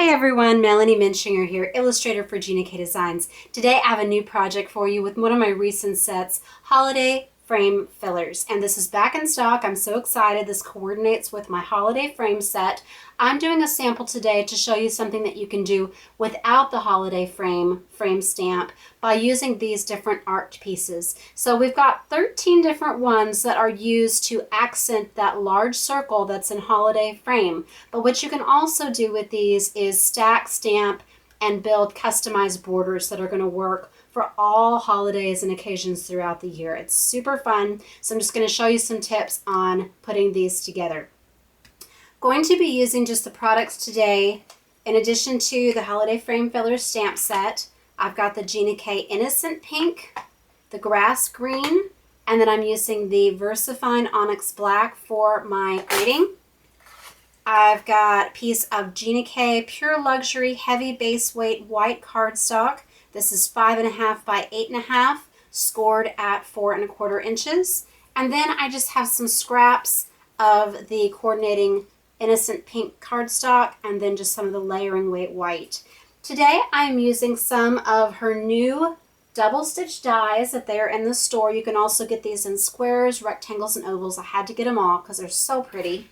Hi everyone, Melanie Menschinger here, illustrator for Gina K Designs. Today I have a new project for you with one of my recent sets, holiday frame fillers. And this is back in stock. I'm so excited. This coordinates with my holiday frame set. I'm doing a sample today to show you something that you can do without the holiday frame stamp by using these different art pieces. So we've got 13 different ones that are used to accent that large circle that's in holiday frame. But what you can also do with these is stack, stamp, and build customized borders that are going to work for all holidays and occasions throughout the year. It's super fun. So I'm just going to show you some tips on putting these together. Going to be using just the products today. In addition to the holiday frame filler stamp set, I've got the Gina K Innocent Pink, the Grass Green, and then I'm using the VersaFine Onyx Black for my grading. I've got a piece of Gina K Pure Luxury Heavy Base Weight White Cardstock. This is 5.5 by 8.5, scored at 4.25 inches. And then I just have some scraps of the coordinating Innocent Pink cardstock and then just some of the layering weight white. Today I'm using some of her new double stitch dies that they are in the store. You can also get these in squares, rectangles, and ovals. I had to get them all because they're so pretty.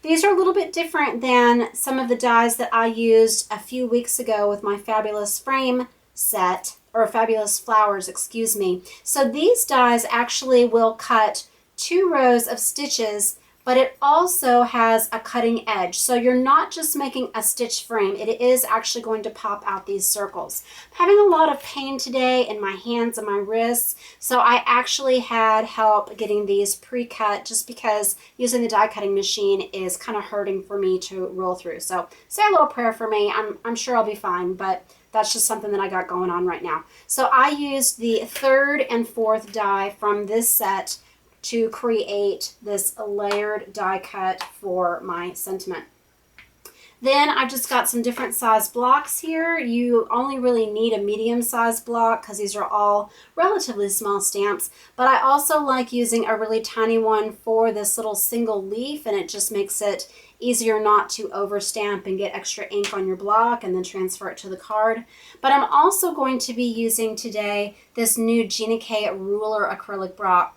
These are a little bit different than some of the dies that I used a few weeks ago with my Fabulous Frame set, or Fabulous Flowers, excuse me. So these dies actually will cut 2 rows of stitches, but it also has a cutting edge. So you're not just making a stitch frame, it is actually going to pop out these circles. I'm having a lot of pain today in my hands and my wrists, so I actually had help getting these pre-cut just because using the die cutting machine is kind of hurting for me to roll through. So say a little prayer for me. I'm sure I'll be fine, but that's just something that I got going on right now. So I used the 3rd and 4th die from this set to create this layered die cut for my sentiment. Then I've just got some different size blocks here. You only really need a medium size block because these are all relatively small stamps, but I also like using a really tiny one for this little single leaf, and it just makes it easier not to overstamp and get extra ink on your block and then transfer it to the card. But I'm also going to be using today this new Gina K ruler acrylic block.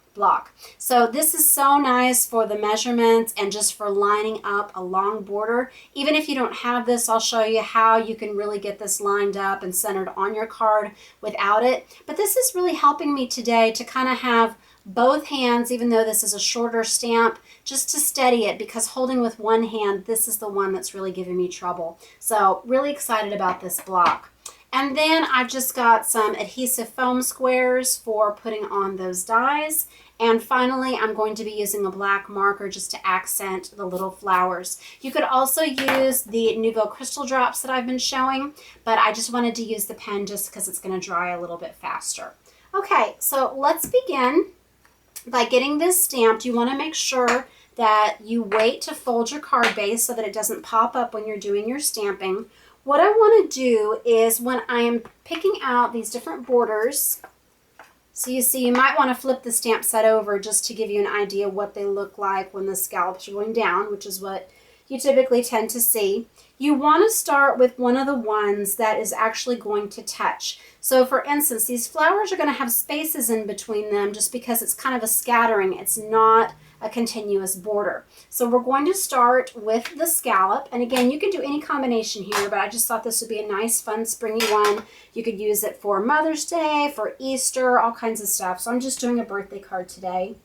So this is so nice for the measurements and just for lining up a long border. Even if you don't have this, I'll show you how you can really get this lined up and centered on your card without it. But this is really helping me today to kind of have both hands, even though this is a shorter stamp, just to steady it, because holding with one hand, this is the one that's really giving me trouble. So really excited about this block. And then I've just got some adhesive foam squares for putting on those dies. And finally, I'm going to be using a black marker just to accent the little flowers. You could also use the Nuvo Crystal Drops that I've been showing, but I just wanted to use the pen just because it's going to dry a little bit faster. Okay, so let's begin by getting this stamped. You want to make sure that you wait to fold your card base so that it doesn't pop up when you're doing your stamping. What I want to do is when I am picking out these different borders, so you see you might want to flip the stamp set over just to give you an idea what they look like when the scallops are going down, which is what you typically tend to see. You want to start with one of the ones that is actually going to touch. So for instance, these flowers are going to have spaces in between them just because it's kind of a scattering. It's not a continuous border. So we're going to start with the scallop. And again, you can do any combination here, but I just thought this would be a nice, fun, springy one. You could use it for Mother's Day, for Easter, all kinds of stuff. So I'm just doing a birthday card today.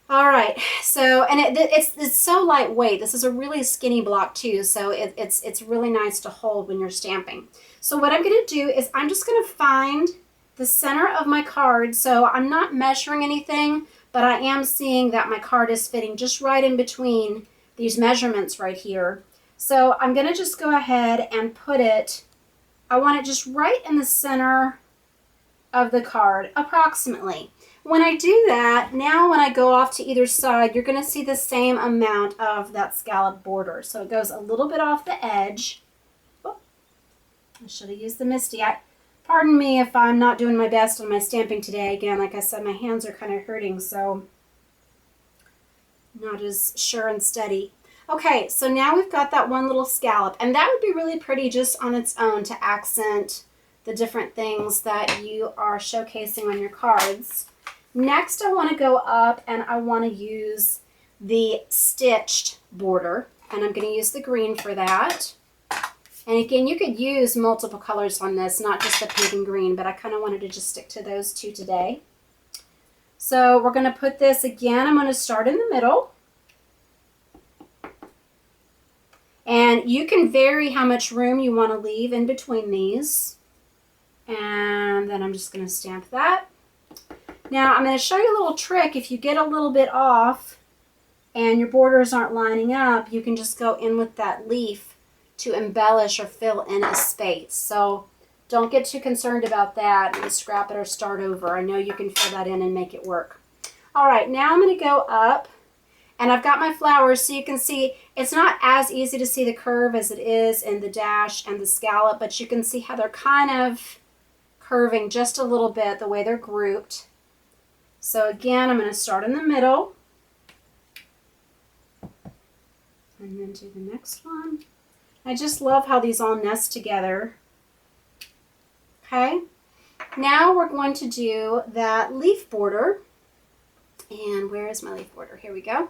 All right, so, and it's so lightweight. This is a really skinny block too, so it's really nice to hold when you're stamping. So what I'm going to do is I'm just going to find the center of my card. So I'm not measuring anything, but I am seeing that my card is fitting just right in between these measurements right here. So I'm going to just go ahead and put it, I want it just right in the center of the card, approximately. When I do that, now when I go off to either side, you're going to see the same amount of that scallop border. So it goes a little bit off the edge. Oh, I should have used the Misty. Pardon me if I'm not doing my best on my stamping today. Again, like I said, my hands are kind of hurting, so not as sure and steady. Okay, so now we've got that one little scallop, and that would be really pretty just on its own to accent the different things that you are showcasing on your cards. Next, I want to go up and I want to use the stitched border, and I'm going to use the green for that. And again, you could use multiple colors on this, not just the pink and green, but I kind of wanted to just stick to those two today. So we're going to put this again, I'm going to start in the middle. And you can vary how much room you want to leave in between these. And then I'm just going to stamp that. Now I'm going to show you a little trick. If you get a little bit off and your borders aren't lining up, you can just go in with that leaf to embellish or fill in a space. So don't get too concerned about that and scrap it or start over. I know you can fill that in and make it work. All right, now I'm going to go up. And I've got my flowers, so you can see it's not as easy to see the curve as it is in the dash and the scallop, but you can see how they're kind of curving just a little bit the way they're grouped. So again, I'm going to start in the middle and then do the next one. I just love how these all nest together. Okay, now we're going to do that leaf border. And where is my leaf border? Here we go.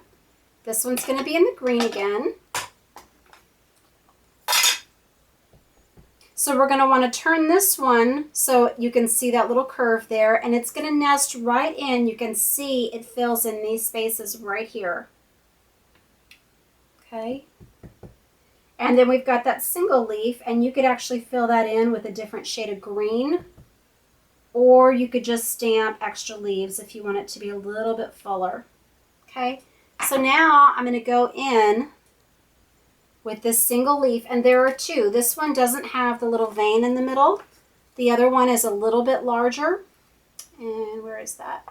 This one's going to be in the green again. So we're going to want to turn this one so you can see that little curve there, and it's going to nest right in. You can see it fills in these spaces right here. Okay. And then we've got that single leaf, and you could actually fill that in with a different shade of green, or you could just stamp extra leaves if you want it to be a little bit fuller. Okay. So now I'm going to go in with this single leaf, and there are two. This one doesn't have the little vein in the middle. The other one is a little bit larger. And where is that?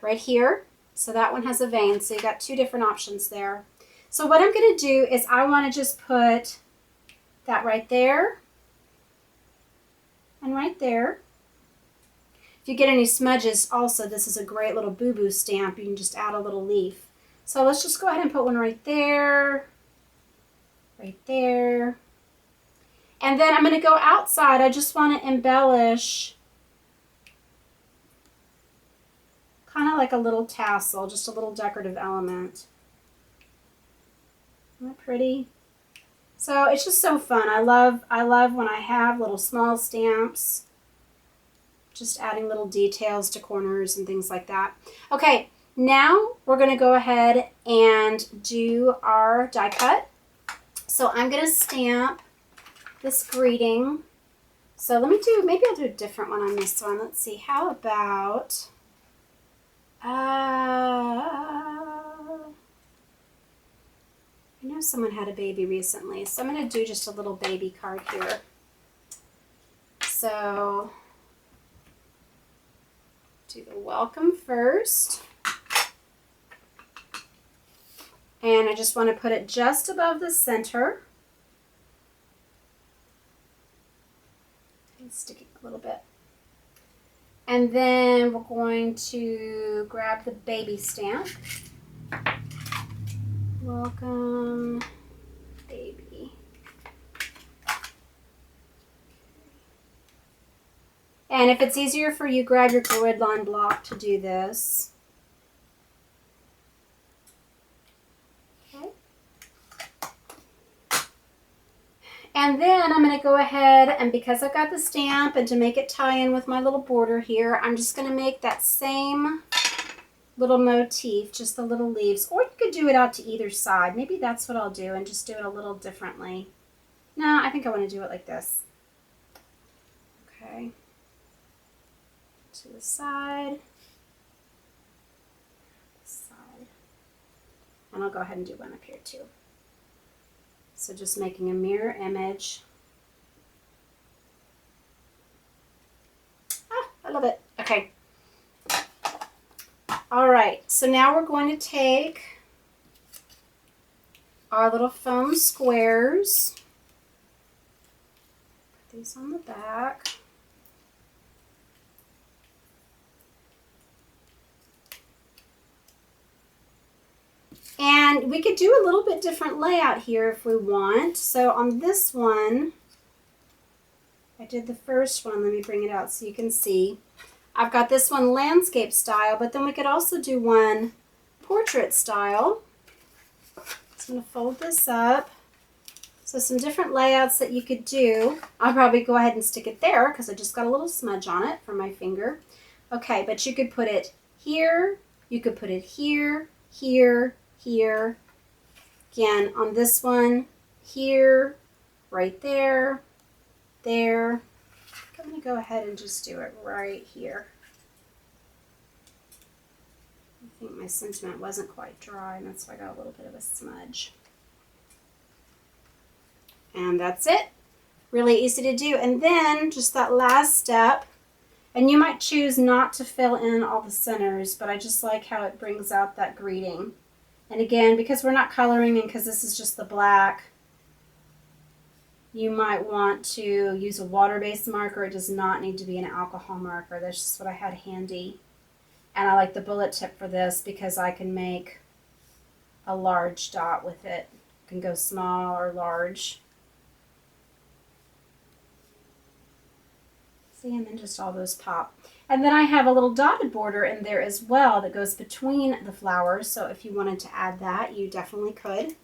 Right here. So that one has a vein. So you got two different options there. So what I'm going to do is I want to just put that right there and right there. If you get any smudges, also, this is a great little boo-boo stamp. You can just add a little leaf. So let's just go ahead and put one right there, right there. And then I'm going to go outside. I just want to embellish kind of like a little tassel, just a little decorative element. Isn't that pretty? So it's just so fun. I love when I have little small stamps, just adding little details to corners and things like that. Okay. Now we're going to go ahead and do our die cut. So I'm going to stamp this greeting. So let me do, maybe I'll do a different one on this one. Let's see, how about, I know someone had a baby recently, so I'm going to do just a little baby card here. So do the welcome first. And I just want to put it just above the center. And stick it a little bit. And then we're going to grab the baby stamp. Welcome, baby. And if it's easier for you, grab your grid line block to do this. And then I'm going to go ahead, and because I've got the stamp and to make it tie in with my little border here, I'm just going to make that same little motif, just the little leaves. Or you could do it out to either side. Maybe that's what I'll do and just do it a little differently. No, I think I want to do it like this. Okay. To the side. Side. And I'll go ahead and do one up here too. So just making a mirror image. Ah, I love it. Okay. All right, so now we're going to take our little foam squares. Put these on the back. And we could do a little bit different layout here if we want. So on this one, I did the first one. Let me bring it out so you can see. I've got this one landscape style, but then we could also do one portrait style. So I'm going to fold this up. So some different layouts that you could do. I'll probably go ahead and stick it there because I just got a little smudge on it from my finger. Okay, but you could put it here. You could put it here, here, here. Again, on this one, here, right there, there. I'm going to go ahead and just do it right here. I think my sentiment wasn't quite dry, and that's why I got a little bit of a smudge. And that's it. Really easy to do. And then just that last step, and you might choose not to fill in all the centers, but I just like how it brings out that greeting. And again, because we're not coloring and because this is just the black, you might want to use a water-based marker. It does not need to be an alcohol marker. That's just what I had handy. And I like the bullet tip for this because I can make a large dot with it. It can go small or large. See, and then just all those pop. And then I have a little dotted border in there as well that goes between the flowers. So if you wanted to add that, you definitely could.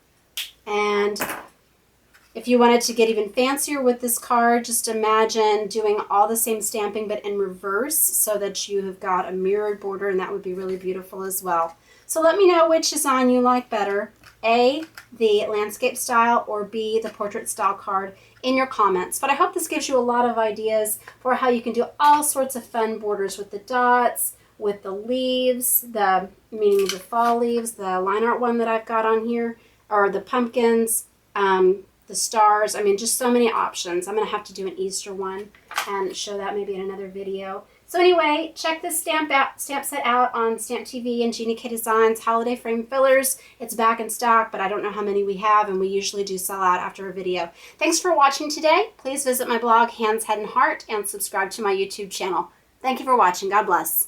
And if you wanted to get even fancier with this card, just imagine doing all the same stamping but in reverse so that you have got a mirrored border, and that would be really beautiful as well. So let me know which design you like better, A, the landscape style, or B, the portrait style card in your comments. But I hope this gives you a lot of ideas for how you can do all sorts of fun borders with the dots, with the leaves, meaning the fall leaves, the line art one that I've got on here, or the pumpkins, the stars. I mean, just so many options. I'm going to have to do an Easter one and show that maybe in another video. So anyway, check this stamp set out on Stamp TV and Gina K Designs Holiday Frame Fillers. It's back in stock, but I don't know how many we have, and we usually do sell out after a video. Thanks for watching today. Please visit my blog, Hands, Head, and Heart, and subscribe to my YouTube channel. Thank you for watching. God bless.